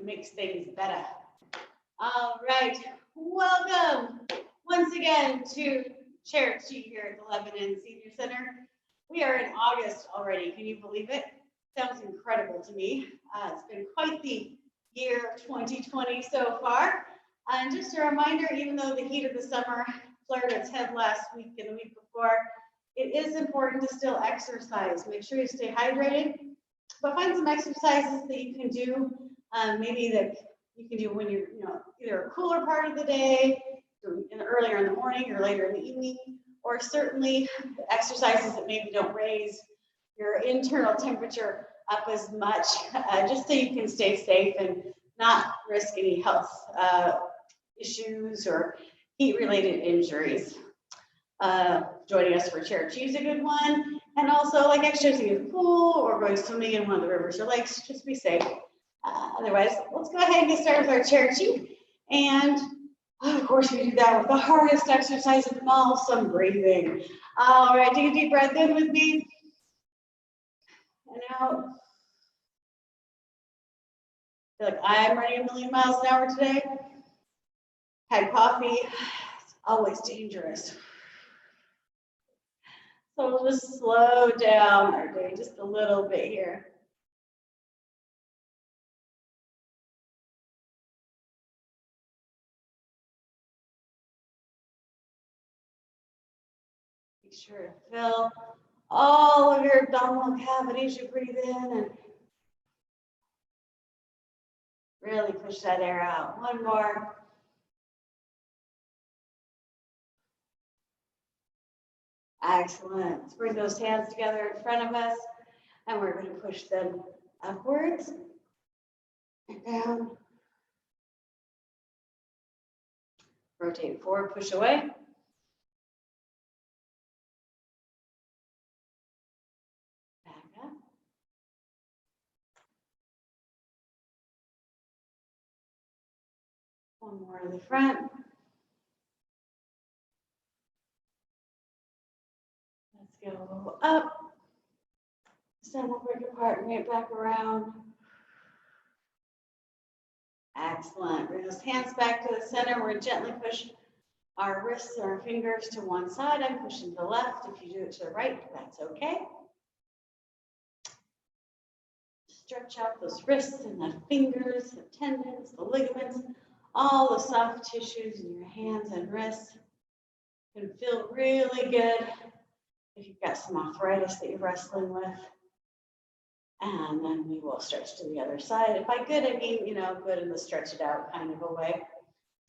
makes things better. All right, welcome once again to Cherokee here at the Lebanon Senior Center. We are in August already, can you believe it? Sounds incredible to me. It's been quite the year of 2020 so far. And just a reminder, even though the heat of the summer flared its head last week and the week before, it is important to still exercise. Make sure you stay hydrated, but find some exercises that you can do, maybe that you can do when you're, either a cooler part of the day, earlier in the morning or later in the evening, or certainly exercises that maybe don't raise your internal temperature up as much, just so you can stay safe and not risk any health issues or heat-related injuries. Joining us for Cherokee is a good one, and also like exercising in the pool or going swimming in one of the rivers or lakes. Just be safe. Otherwise, let's go ahead and get started with our Cherokee. And of course, we do that with the hardest exercise of them all, some breathing. All right, take a deep breath in with me and out. I feel like I'm running a million miles an hour today. Had coffee. It's always dangerous. So we'll just slow down our day just a little bit here. Make sure to fill all of your abdominal cavities you breathe in and really push that air out. One more. Excellent. Let's bring those hands together in front of us, and we're going to push them upwards and down. Rotate forward, push away. Back up. One more to the front. Let's go up. Stomach break apart and right back around. Excellent. Bring those hands back to the center. We're going to gently push our wrists and our fingers to one side. I'm pushing to the left. If you do it to the right, that's okay. Stretch out those wrists and the fingers, the tendons, the ligaments, all the soft tissues in your hands and wrists. You can feel really good if you've got some arthritis that you're wrestling with. And then we will stretch to the other side. If by good, I mean, good in the stretch it out kind of a way.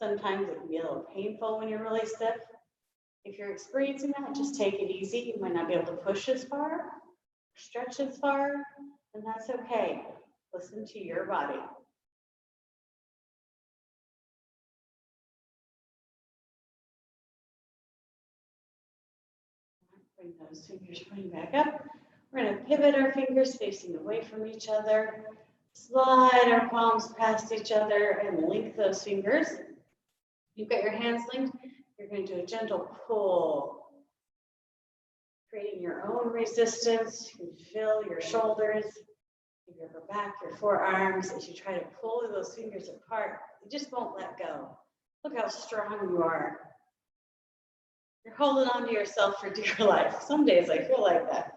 Sometimes it can be a little painful when you're really stiff. If you're experiencing that, just take it easy. You might not be able to push as far, stretch as far, and that's okay. Listen to your body. Bring those fingers pointing back up. We're going to pivot our fingers facing away from each other. Slide our palms past each other and link those fingers. You've got your hands linked. You're going to do a gentle pull, creating your own resistance. You can feel your shoulders, your upper back, your forearms as you try to pull those fingers apart. You just won't let go. Look how strong you are. You're holding on to yourself for dear life. Some days I feel like that.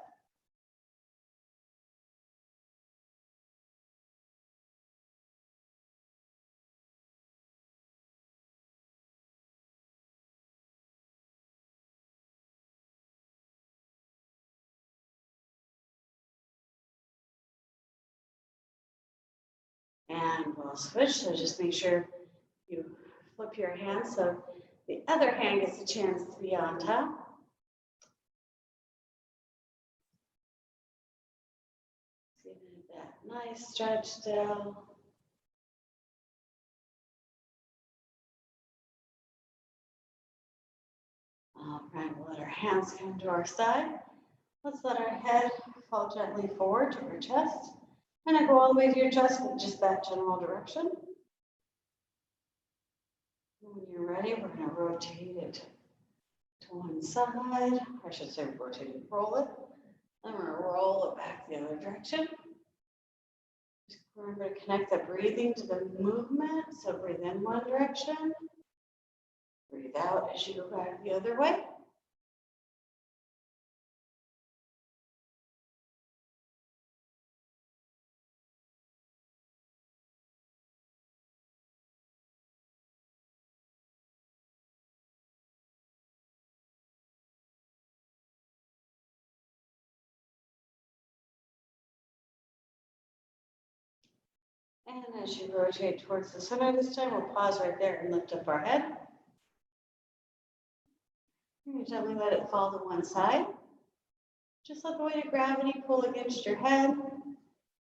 And we'll switch, so just make sure you flip your hand so the other hand gets a chance to be on top. Give it that nice stretch still. All right, we'll let our hands come to our side. Let's let our head fall gently forward to our chest. And I go all the way to your chest in just that general direction. When you're ready, we're going to rotate it to one side. I should say rotate it, roll it. I'm going to roll it back the other direction. Just Remember to connect the breathing to the movement. So breathe in one direction. Breathe out as you go back the other way. And as you rotate towards the center this time, we'll pause right there and lift up our head. And gently let it fall to one side. Just let the weight of gravity pull against your head.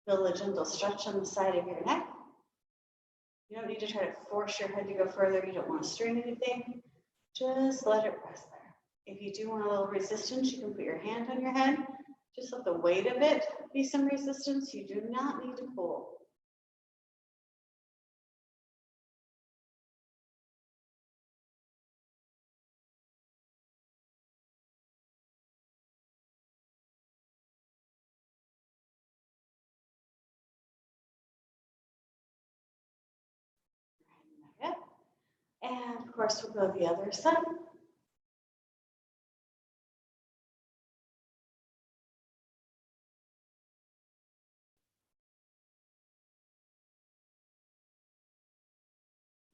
Feel a gentle stretch on the side of your neck. You don't need to try to force your head to go further. You don't want to strain anything. Just let it rest there. If you do want a little resistance, you can put your hand on your head. Just let the weight of it be some resistance. You do not need to pull. And of course, we'll go the other side.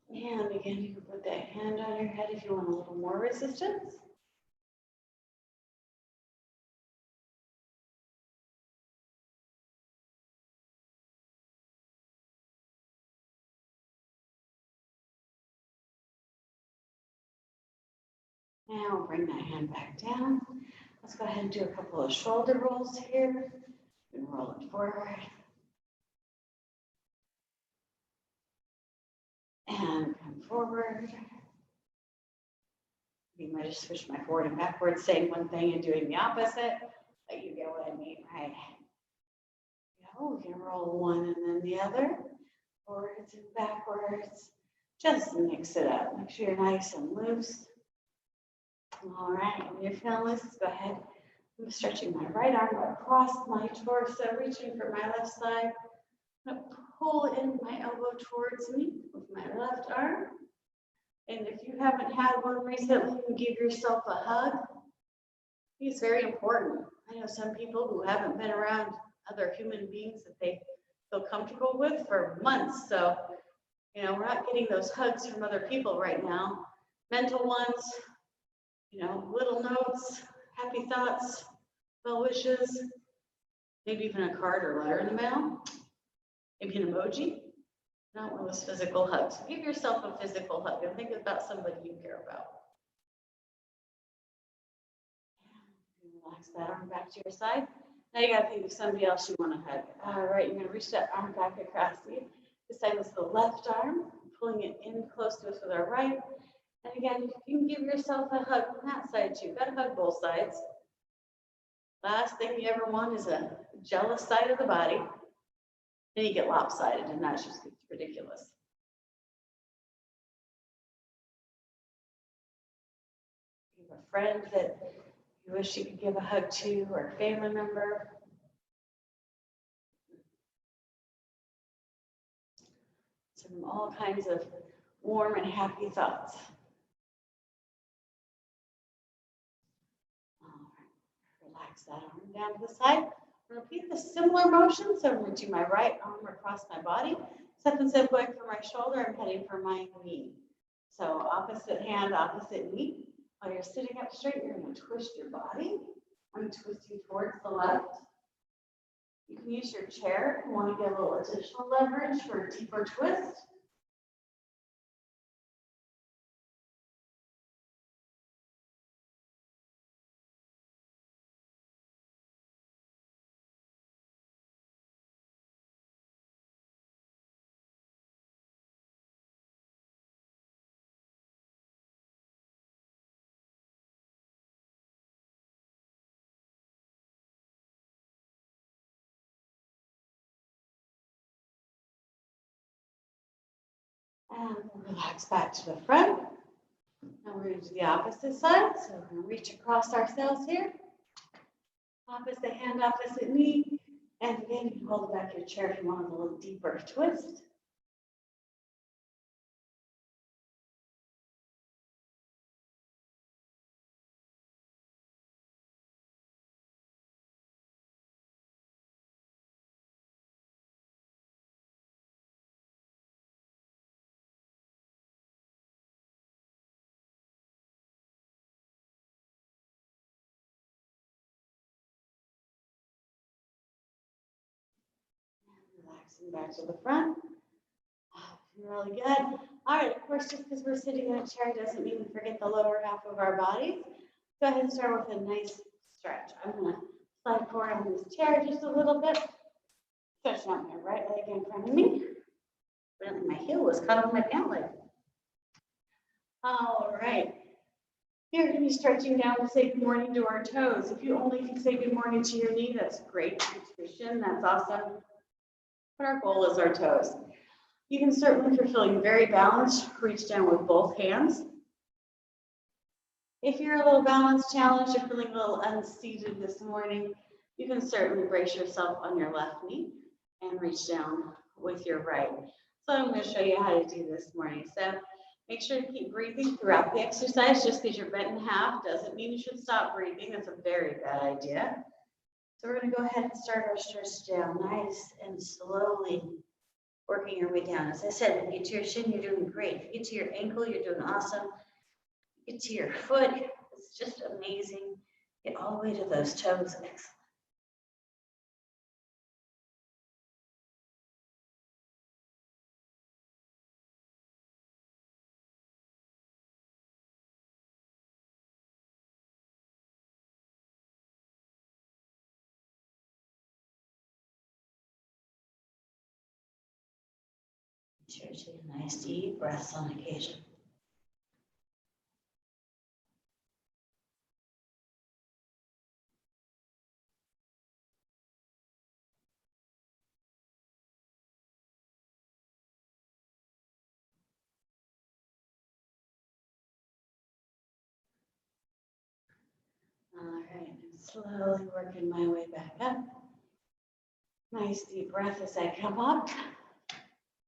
And again, you can put that hand on your head if you want a little more resistance. Now we'll bring that hand back down. Let's go ahead and do a couple of shoulder rolls here. And roll it forward. And come forward. You might just switch my forward and backwards, saying one thing and doing the opposite, but you get what I mean, right? We can roll one and then the other, forwards and backwards. Just mix it up. Make sure you're nice and loose. All right, when you're feeling loose, go ahead. I'm stretching my right arm across my torso, reaching for my left side. I'm going to pull in my elbow towards me with my left arm. And if you haven't had one recently, you give yourself a hug. It's very important. I know some people who haven't been around other human beings that they feel comfortable with for months. So, we're not getting those hugs from other people right now. Mental ones, little notes, happy thoughts, well wishes, maybe even a card or letter in the mail, maybe an emoji, not one of those physical hugs. Give yourself a physical hug and think about somebody you care about. Relax that arm back to your side. Now you got to think of somebody else you want to hug. All right, you're going to reach that arm back across you. This time it's the left arm, pulling it in close to us with our right. And again, you can give yourself a hug on that side too. Got to hug both sides. Last thing you ever want is a jealous side of the body. Then you get lopsided, and that just gets ridiculous. You have a friend that you wish you could give a hug to, or a family member. Send them all kinds of warm and happy thoughts. Relax that arm down to the side. Repeat the similar motion. So I'm going to do my right arm across my body. Except instead of going for my shoulder, I'm heading for my knee. So opposite hand, opposite knee. While you're sitting up straight, you're going to twist your body. I'm twisting towards the left. You can use your chair if you want to get a little additional leverage for a deeper twist. And relax back to the front. Now we're going to do the opposite side. So we're going to reach across ourselves here. Opposite hand, opposite knee. And again, you can hold the back of your chair if you want a little deeper twist. Relaxing back to the front. Really good. All right, of course, just because we're sitting in a chair doesn't mean we forget the lower half of our bodies. Go ahead and start with a nice stretch. I'm going to slide forward on this chair just a little bit. Stretch out my right leg in front of me. Really, my heel was caught on my pant leg. All right. You're going to be stretching down to say good morning to our toes. If you only can say good morning to your knee, that's great nutrition. That's awesome. But our goal is our toes. You can certainly, if you're feeling very balanced, reach down with both hands. If you're a little balance challenged, you're feeling a little unseated this morning, you can certainly brace yourself on your left knee and reach down with your right. So I'm going to show you how to do this morning. So make sure to keep breathing throughout the exercise. Just because you're bent in half doesn't mean you should stop breathing. That's a very bad idea. So we're going to go ahead and start our stretch down nice and slowly, working your way down. As I said, if you get to your shin, you're doing great. If you get to your ankle, you're doing awesome. Get to your foot, it's just amazing. Get all the way to those toes, excellent. Sure, take a nice deep breaths on occasion. All right, I'm slowly working my way back up. Nice deep breath as I come up.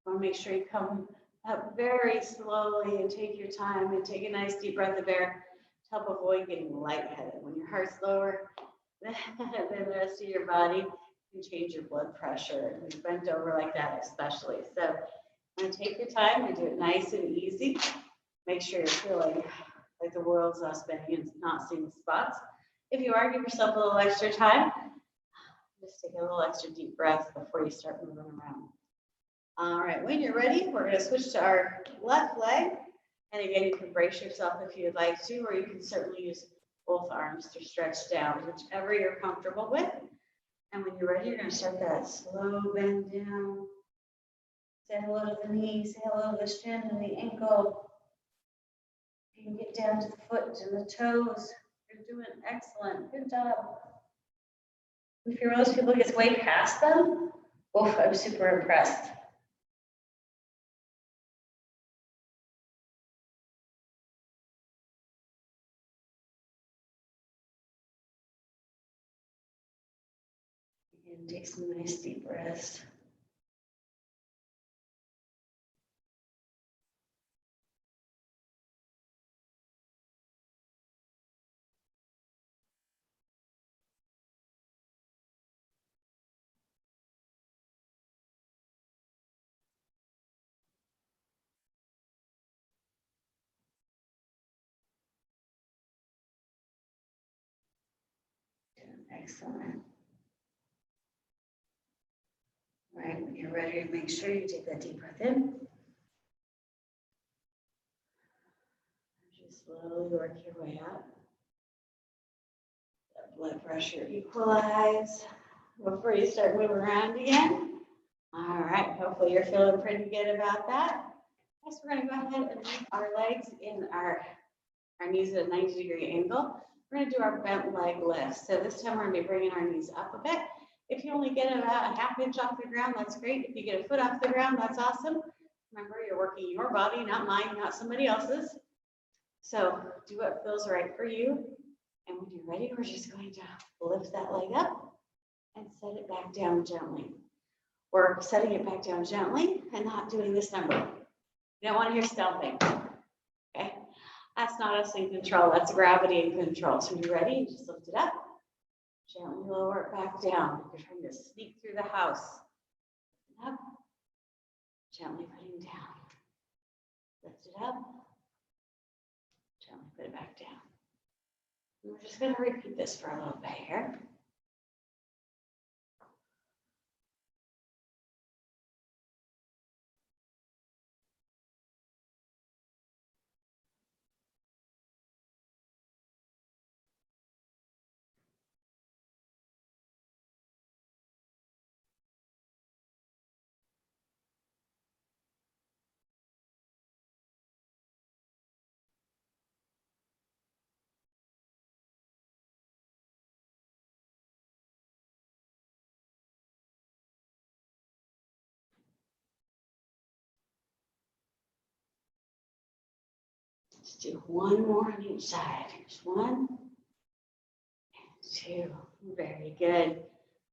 I want to make sure you come up very slowly and take your time and take a nice deep breath of air to help avoid getting lightheaded. When your heart's lower than the rest of your body, you can change your blood pressure. And you're bent over like that especially. So I'm going to take your time and do it nice and easy. Make sure you're feeling like the world's not spinning and not seeing spots. If you are, give yourself a little extra time. Just take a little extra deep breath before you start moving around. All right, when you're ready, we're going to switch to our left leg. And again, you can brace yourself if you'd like to, or you can certainly use both arms to stretch down, whichever you're comfortable with. And when you're ready, you're going to start that slow bend down. Say hello to the knee, say hello to the shin and the ankle. You can get down to the foot and the toes. You're doing excellent. Good job. If you're one of those people who gets way past them, oof, I'm super impressed. And take some nice deep breaths. Excellent. All right, when you're ready, make sure you take that deep breath in. Just slowly work your way up. Let blood pressure equalize before you start moving around again. All right, hopefully you're feeling pretty good about that. Next, we're going to go ahead and leave our legs in our knees at a 90-degree angle. We're going to do our bent leg lift. So this time we're going to be bringing our knees up a bit. If you only get about a half inch off the ground, that's great. If you get a foot off the ground, that's awesome. Remember, you're working your body, not mine, not somebody else's. So do what feels right for you. And when you're ready, we're just going to lift that leg up and set it back down gently. We're setting it back down gently and not doing this number. You don't want to hear stomping. Okay? That's not us in control. That's gravity in control. So you ready? Just lift it up. Gently lower it back down. You're trying to sneak through the house. Up. Gently putting down. Lift it up. Gently put it back down. And we're just going to repeat this for a little bit here. Let's do one more on each side. Here's 1, 2. Very good.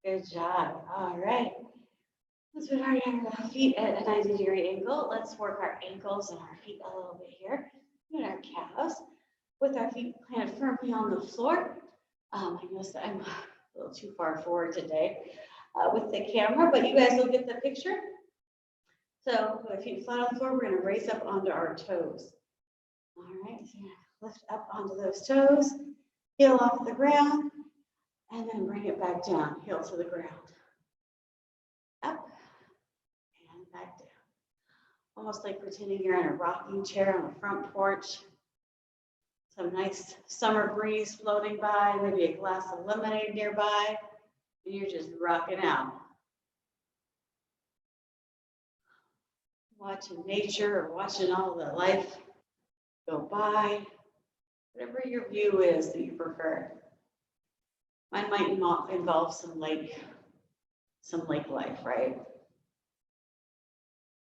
Good job. All right. Once we already have our feet at a 90-degree angle, let's work our ankles and our feet a little bit here. And our calves with our feet planted firmly on the floor. I noticed that I'm a little too far forward today with the camera, but you guys will get the picture. So with our feet flat on the floor, we're going to raise up onto our toes. All right, so lift up onto those toes, heel off the ground, and then bring it back down, heel to the ground. Up and back down. Almost like pretending you're in a rocking chair on the front porch. Some nice summer breeze floating by, maybe a glass of lemonade nearby, and you're just rocking out. Watching nature or watching all the life go by, whatever your view is that you prefer. Mine might involve some lake life, right?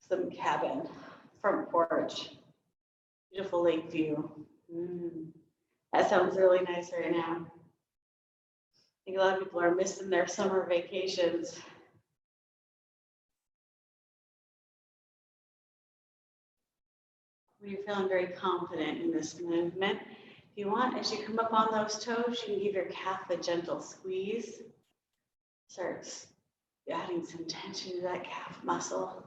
Some cabin, front porch, beautiful lake view. That sounds really nice right now. I think a lot of people are missing their summer vacations. When you're feeling very confident in this movement, if you want, as you come up on those toes, you can give your calf a gentle squeeze. Start adding some tension to that calf muscle.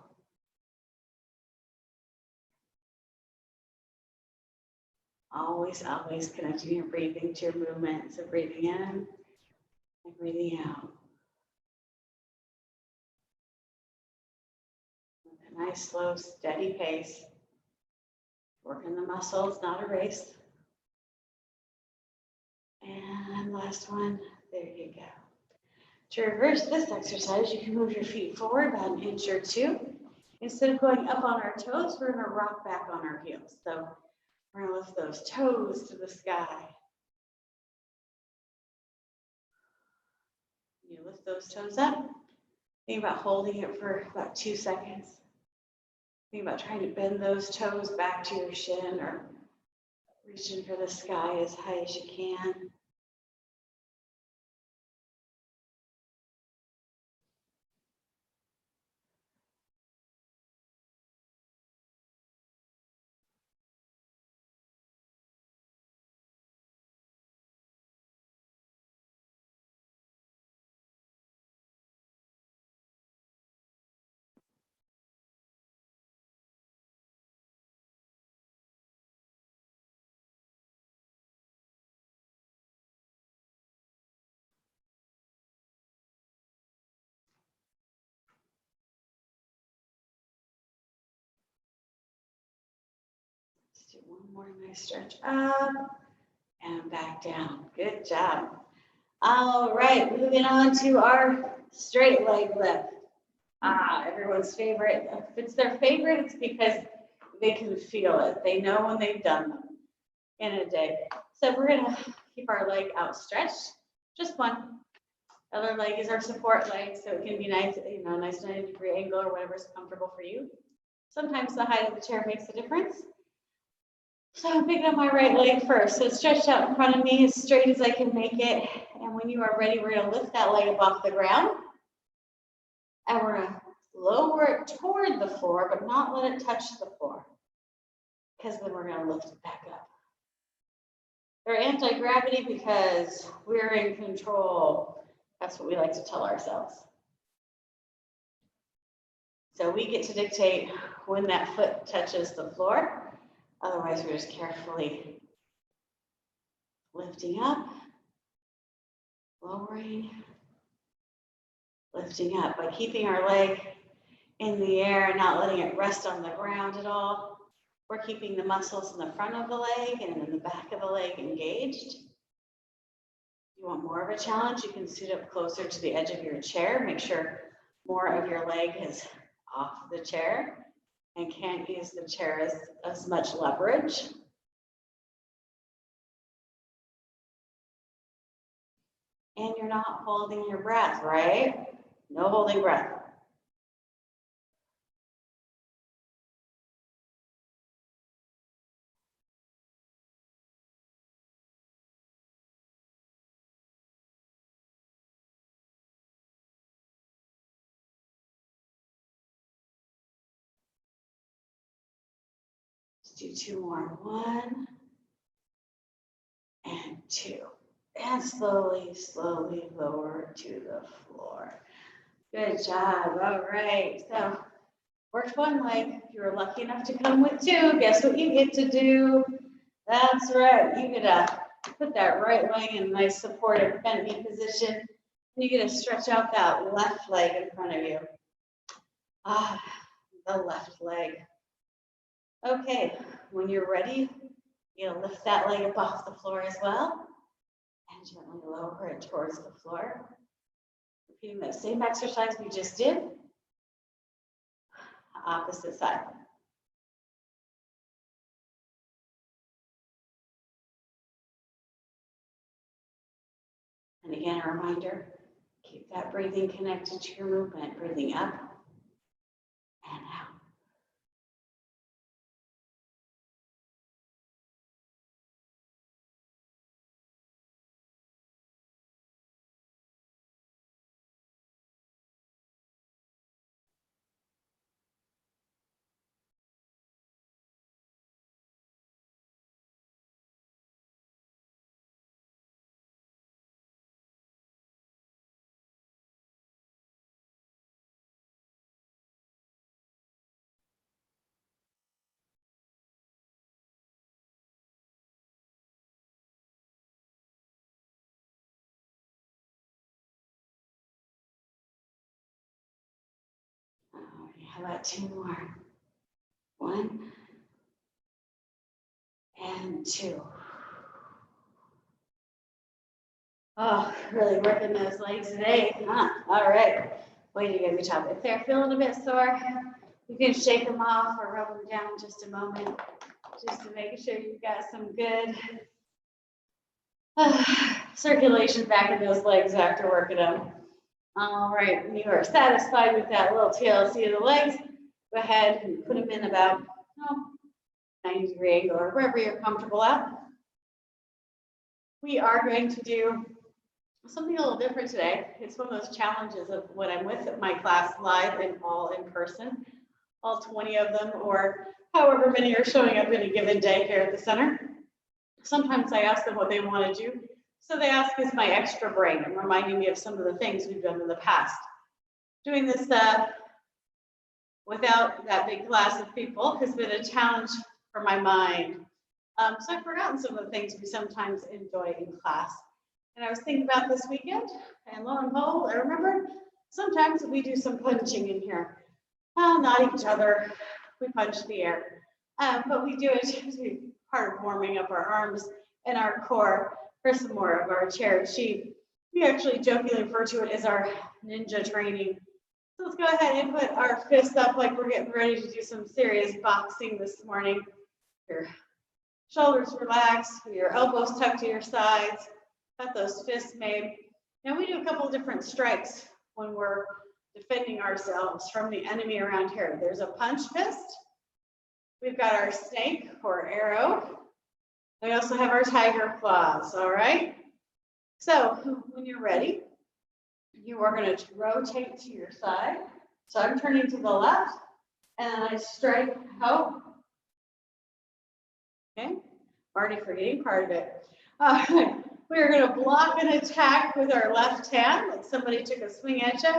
Always, always connecting your breathing to your movement. So breathing in and breathing out. With a nice, slow, steady pace. Working the muscles, not a race. And last one, there you go. To reverse this exercise, you can move your feet forward about 1 inch or 2. Instead of going up on our toes, we're gonna rock back on our heels. So we're gonna lift those toes to the sky. You lift those toes up. Think about holding it for about 2 seconds. Think about trying to bend those toes back to your shin or reaching for the sky as high as you can. Let's do one more nice stretch up and back down. Good job. All right, moving on to our straight leg lift. Everyone's favorite. If it's their favorite, it's because they can feel it. They know when they've done them in a day. So we're gonna keep our leg outstretched, just one. Other leg is our support leg, so it can be nice, nice 90-degree angle or whatever's comfortable for you. Sometimes the height of the chair makes a difference. So I'm picking up my right leg first. So it's stretched out in front of me as straight as I can make it. And when you are ready, we're going to lift that leg up off the ground. And we're going to lower it toward the floor, but not let it touch the floor. Because then we're going to lift it back up. They're anti-gravity because we're in control. That's what we like to tell ourselves. So we get to dictate when that foot touches the floor. Otherwise, we're just carefully lifting up, lowering, lifting up by keeping our leg in the air and not letting it rest on the ground at all. We're keeping the muscles in the front of the leg and in the back of the leg engaged. If you want more of a challenge, you can sit up closer to the edge of your chair. Make sure more of your leg is off the chair and can't use the chair as much leverage. And you're not holding your breath, right? No holding breath. Let's do 2 more. 1 and 2. And slowly, slowly lower to the floor. Good job. All right. So worked one leg. If you were lucky enough to come with 2, guess what you get to do? That's right. You get to put that right leg in a nice supportive bent knee position. And you get to stretch out that left leg in front of you. The left leg. Okay. When you're ready, you're going to lift that leg up off the floor as well. And gently lower it towards the floor. Repeating that same exercise we just did. Opposite side. And again, a reminder, keep that breathing connected to your movement, breathing up and out. All right, how about 2 more? 1 and 2. Oh, really working those legs today, huh? All right. Way to go, good job. If they're feeling a bit sore, you can shake them off or rub them down just a moment, just to make sure you've got some good circulation back in those legs after working them. All right, when you are satisfied with that little TLC of the legs, go ahead and put them in about 90-degree angle or wherever you're comfortable at. We are going to do something a little different today. It's one of those challenges of when I'm with my class live and all in person, all 20 of them, or however many are showing up in a given day here at the center. Sometimes I ask them what they want to do. So they ask is my extra brain and reminding me of some of the things we've done in the past. Doing this without that big class of people has been a challenge for my mind. So I've forgotten some of the things we sometimes enjoy in class. And I was thinking about this weekend, and lo and behold, I remembered sometimes we do some punching in here. Not each other, we punch the air. But we do it as part of warming up our arms and our core for some more of our chair chi. We actually jokingly refer to it as our ninja training. So let's go ahead and put our fists up like we're getting ready to do some serious boxing this morning. Your shoulders relaxed, your elbows tucked to your sides, got those fists made. Now we do a couple of different strikes when we're defending ourselves from the enemy around here. There's a punch fist. We've got our snake or arrow, We also have our tiger claws, all right? So when you're ready, you are going to rotate to your side. So I'm turning to the left, and I strike out. Okay, already forgetting part of it. All right, we're going to block an attack with our left hand, like somebody took a swing at you,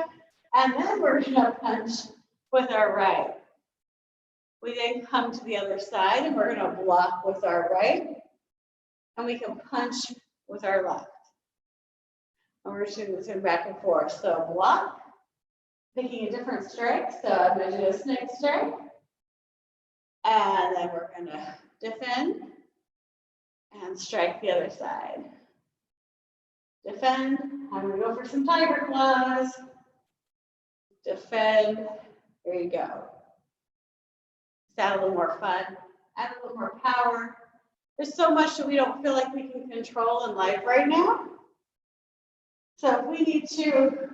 and then we're going to punch with our right. We then come to the other side, and we're going to block with our right, and we can punch with our left. And we're just going to back and forth. So block, picking a different strike. So I'm going to do a snake strike. And then we're going to defend and strike the other side. Defend. I'm going to go for some tiger claws. Defend. There you go. Just add a little more fun. Add a little more power. There's so much that we don't feel like we can control in life right now. So if we need to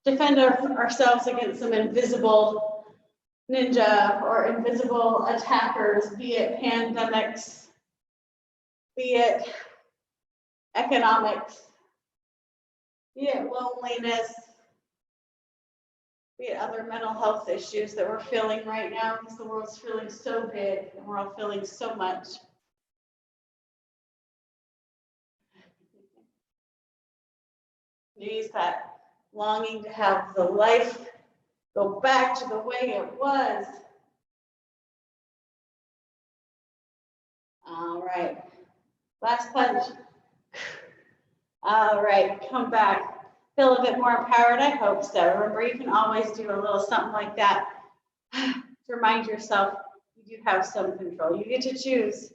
defend ourselves against some invisible ninja or invisible attackers, be it pandemics, be it economics, be it loneliness, be it other mental health issues that we're feeling right now because the world's feeling so big and we're all feeling so much. Use that longing to have the life go back to the way it was. All right, last punch. All right, come back. Feel a bit more empowered? I hope so. Remember, you can always do a little something like that to remind yourself you do have some control. You get to choose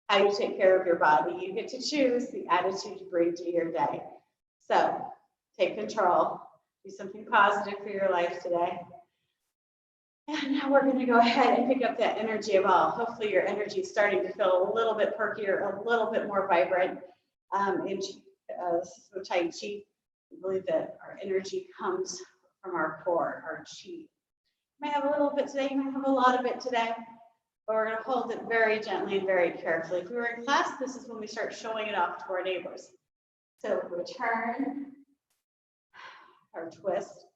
how you take care of your body. You get to choose the attitude you bring to your day. So take control. Do something positive for your life today. And now we're going to go ahead and pick up that energy of all. Hopefully your energy is starting to feel a little bit perkier, a little bit more vibrant. This is with Tai Chi. We believe that our energy comes from our core, our chi. You might have a little bit today, you might have a lot of it today, but we're going to hold it very gently and very carefully. If we were in class, this is when we start showing it off to our neighbors. So return, or twist,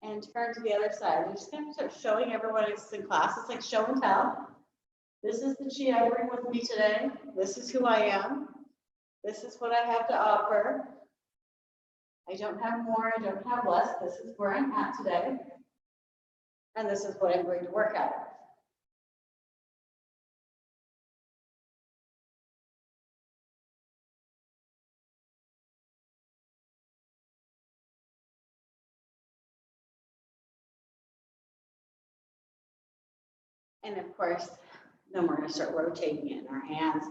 and turn to the other side. We're just going to start showing everyone it's in class. It's like show and tell. This is the chi I bring with me today. This is who I am. This is what I have to offer. I don't have more, I don't have less. This is where I'm at today. And this is what I'm going to work at. And of course, then we're going to start rotating it in our hands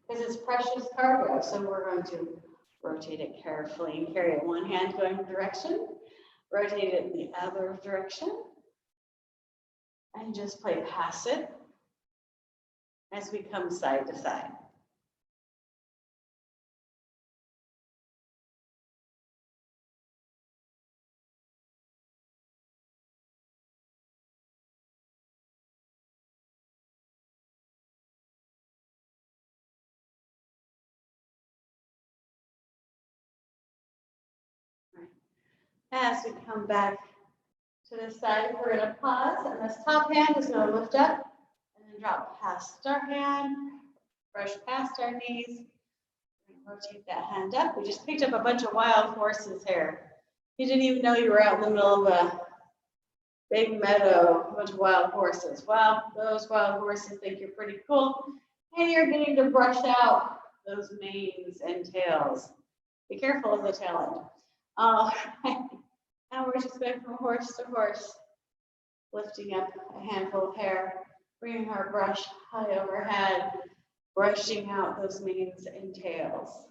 because it's precious cargo. So we're going to rotate it carefully and carry it one hand going in direction, rotate it in the other direction, and just play past it as we come side to side. As we come back to this side, we're going to pause, and this top hand is going to lift up and then drop past our hand, brush past our knees, rotate that hand up. We just picked up a bunch of wild horses here. You didn't even know you were out in the middle of a big meadow, a bunch of wild horses. Well, those wild horses think you're pretty cool, and you're getting to brush out those manes and tails. Be careful of the tail end. All right. Now we're just going from horse to horse, lifting up a handful of hair, bringing our brush high overhead, brushing out those manes and tails.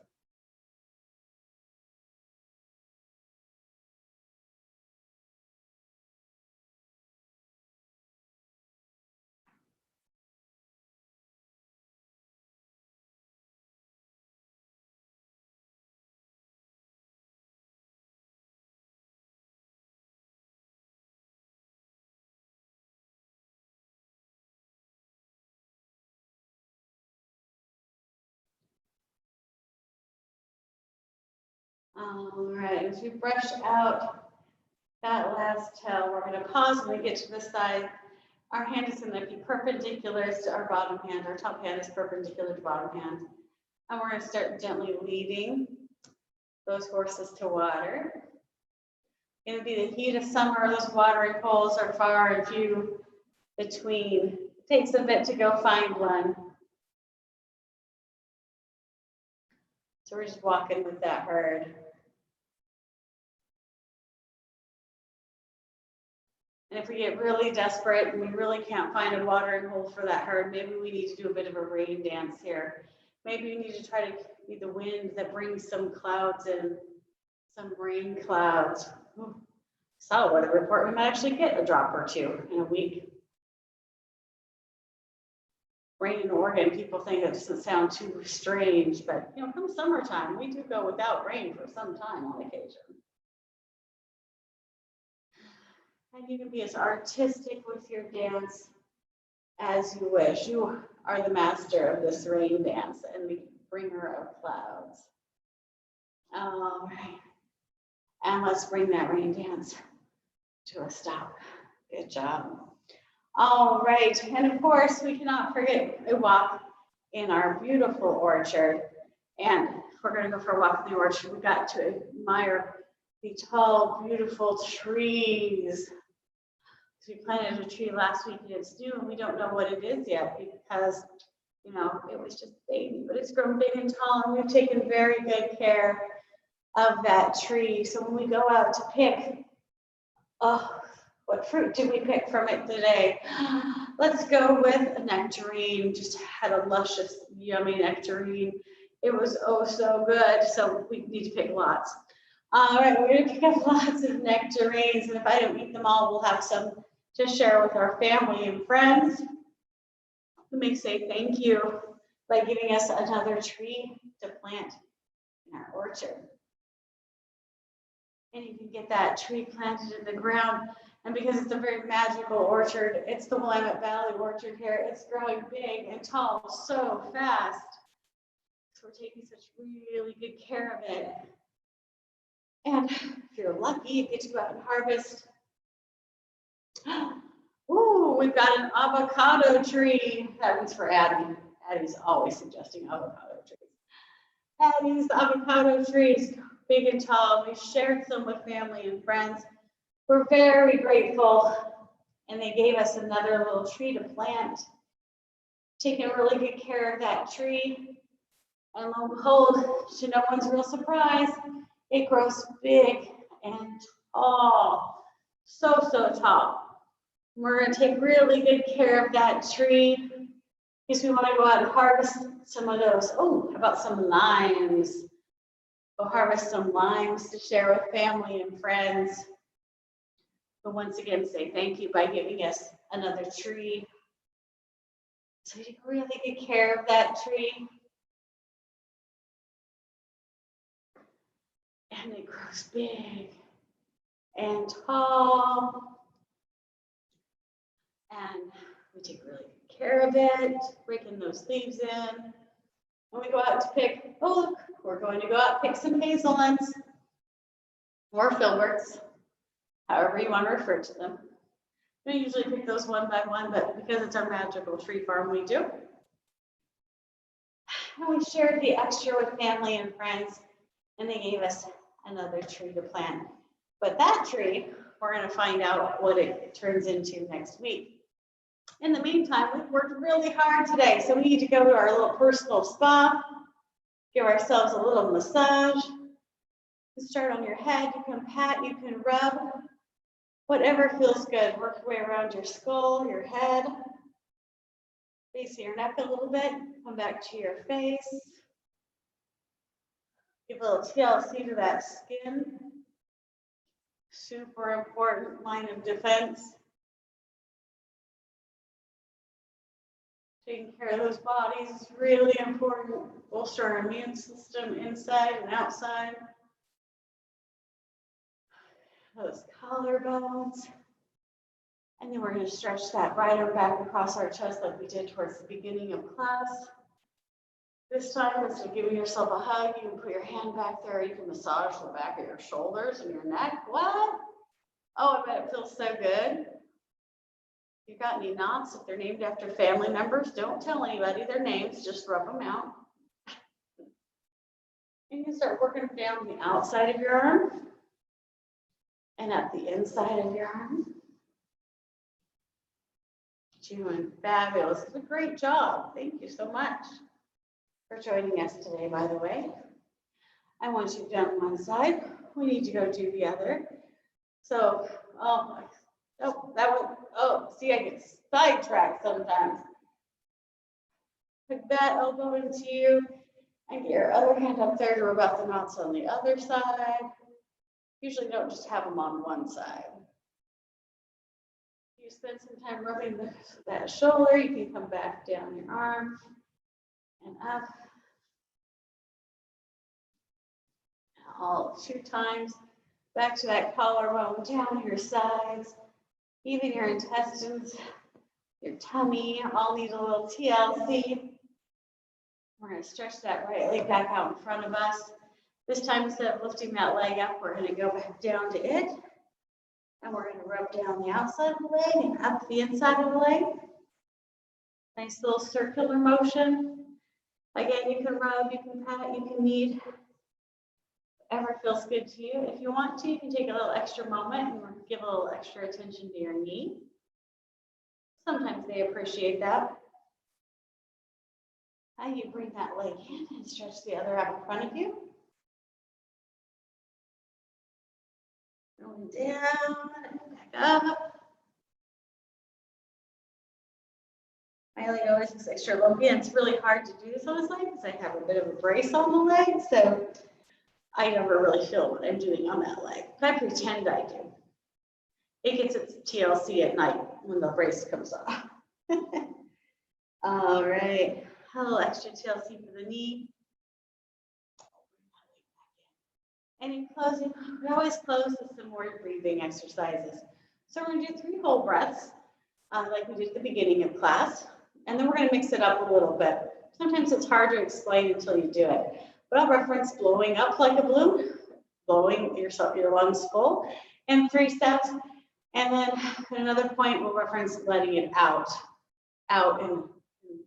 All right, as we brush out that last tail, we're going to pause when we get to the side. Our hand is going to be perpendicular to our bottom hand. Our top hand is perpendicular to bottom hand. And we're going to start gently leading those horses to water. It's going to be the heat of summer. Those watering holes are far and few between. It takes a bit to go find one. So we're just walking with that herd. And if we get really desperate and we really can't find a watering hole for that herd, maybe we need to do a bit of a rain dance here. Maybe we need to try to be the wind that brings some clouds in, some rain clouds. Saw weather report, we might actually get a drop or two in a week. Rain in Oregon, people think it doesn't sound too strange, but you know, come summertime, we do go without rain for some time on occasion. And you can be as artistic with your dance as you wish. You are the master of this rain dance and the bringer of clouds. All right. And let's bring that rain dance to a stop. Good job. All right. And of course, we cannot forget a walk in our beautiful orchard. And if we're going to go for a walk in the orchard, we've got to admire the tall, beautiful trees. We planted a tree last week and it's new and we don't know what it is yet because, you know, it was just baby, but it's grown big and tall and we've taken very good care of that tree. So when we go out to pick, oh, what fruit did we pick from it today? Let's go with a nectarine. Just had a luscious, yummy nectarine. It was oh so good. So we need to pick lots. All right, we're going to pick up lots of nectarines, and if I don't eat them all, we'll have some to share with our family and friends. We may say thank you by giving us another tree to plant in our orchard. And you can get that tree planted in the ground. And because it's a very magical orchard, it's the Willamette Valley orchard here. It's growing big and tall so fast. So we're taking such really good care of it. And if you're lucky, you get to go out and harvest. Ooh, we've got an avocado tree. That one's for Addie. Addie's always suggesting avocado trees. Addie's avocado trees, big and tall. We shared some with family and friends. We're very grateful. And they gave us another little tree to plant. Taking really good care of that tree. And lo and behold, to no one's real surprise, it grows big and tall. So tall. We're going to take really good care of that tree because we want to go out and harvest some of those. Oh, how about some limes? We'll harvest some limes to share with family and friends. But once again, say thank you by giving us another tree. So we take really good care of that tree. And it grows big and tall. And we take really good care of it, breaking those leaves in. When we go out to pick, oh look, we're going to go out and pick some hazelnuts or filberts, however you want to refer to them. We usually pick those one by one, but because it's our magical tree farm, we do. And we shared the extra with family and friends, and they gave us another tree to plant. But that tree, we're going to find out what it turns into next week. In the meantime, we've worked really hard today, so we need to go to our little personal spa, give ourselves a little massage. You start on your head, you can pat, you can rub, whatever feels good. Work your way around your skull, your head, face your neck a little bit, come back to your face. Give a little TLC to that skin. Super important line of defense. Taking care of those bodies is really important. Bolster our immune system inside and outside. Those collarbones. And then we're going to stretch that right arm back across our chest like we did towards the beginning of class. This time, instead of giving yourself a hug, you can put your hand back there. You can massage the back of your shoulders and your neck. What? Oh, I bet it feels so good. If you got any knots, if they're named after family members, don't tell anybody their names, just rub them out. And you start working down the outside of your arm and up the inside of your arm. Doing fabulous. It's a great job. Thank you so much for joining us today, by the way. I want you done one side. We need to go do the other. So, oh, that one, oh, see, I get sidetracked sometimes. Put that elbow into you and get your other hand up there to rub out the knots on the other side. Usually don't just have them on one side. You spend some time rubbing that shoulder, you can come back down your arm and up. All 2 times. Back to that collarbone, down your sides, even your intestines, your tummy, all need a little TLC. We're going to stretch that right leg back out in front of us. This time, instead of lifting that leg up, we're going to go back down to it. And we're going to rub down the outside of the leg and up the inside of the leg. Nice little circular motion. Again, you can rub, you can pat, you can knead. Whatever feels good to you. If you want to, you can take a little extra moment and give a little extra attention to your knee. Sometimes they appreciate that. Now you bring that leg in and stretch the other out in front of you. Going down and back up. My leg always looks extra lumpy, and it's really hard to do this on this leg because I have a bit of a brace on the leg, so I never really feel what I'm doing on that leg, but I pretend I do. It gets its TLC at night when the brace comes off. All right, a little extra TLC for the knee. And in closing, we always close with some more breathing exercises. So we're going to do 3 whole breaths, like we did at the beginning of class, and then we're going to mix it up a little bit. Sometimes it's hard to explain until you do it. But I'll reference blowing up like a balloon, blowing your lungs full in 3 steps. And then at another point, we'll reference letting it out in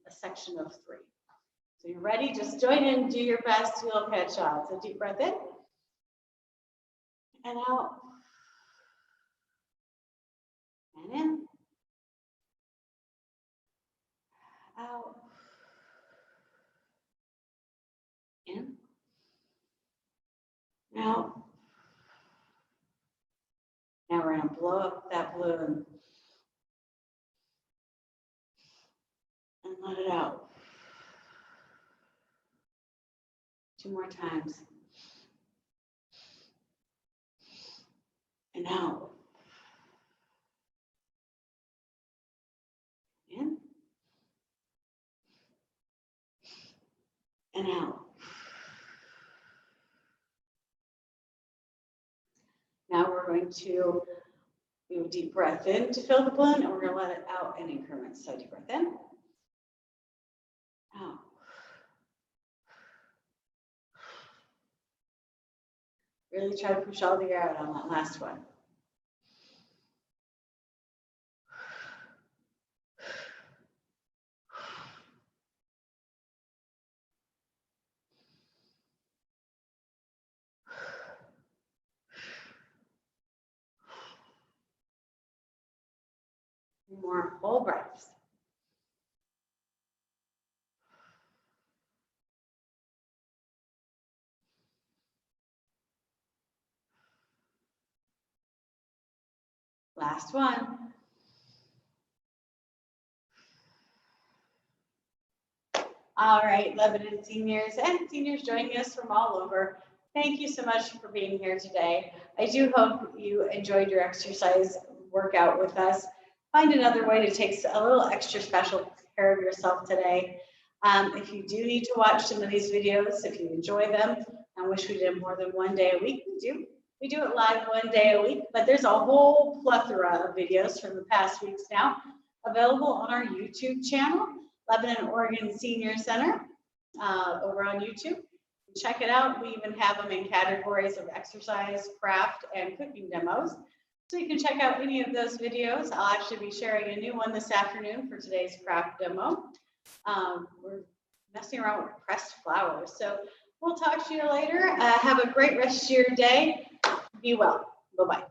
a section of 3. So you're ready? Just join in, do your best, you'll catch on. So deep breath in and out and in, out, in, out. Now we're going to blow up that balloon and let it out. 2 more times. And out. In. And out. Now we're going to do a deep breath in to fill the balloon, and we're going to let it out in increments. So deep breath in, out. Really try to push all the air out on that last one. More whole breaths. Last one. All right, Lebanon seniors and seniors joining us from all over. Thank you so much for being here today. I do hope you enjoyed your exercise workout with us. Find another way to take a little extra special care of yourself today. If you do need to watch some of these videos, if you enjoy them and wish we did more than 1 day a week, we do. We do it live 1 day a week, but there's a whole plethora of videos from the past weeks now available on our YouTube channel, Lebanon Oregon Senior Center. over on YouTube. Check it out. We even have them in categories of exercise, craft, and cooking demos. So you can check out any of those videos. I'll actually be sharing a new one this afternoon for today's craft demo. We're messing around with pressed flowers. So we'll talk to you later. Have a great rest of your day. Be well. Bye-bye.